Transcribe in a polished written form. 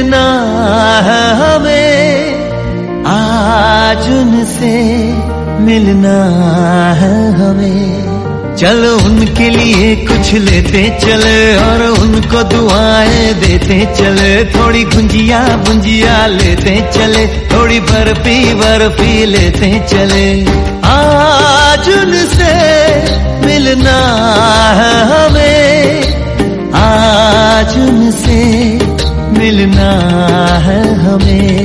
मिलना है हमें, आज उनसे मिलना है हमें। चलो उनके लिए कुछ लेते चले और उनको दुआएं देते चले। थोड़ी गुंजिया बुंजिया लेते चले, थोड़ी बर्फी लेते चले। आज उनसे मिलना है हमें, आज उनसे मिलना है हमें।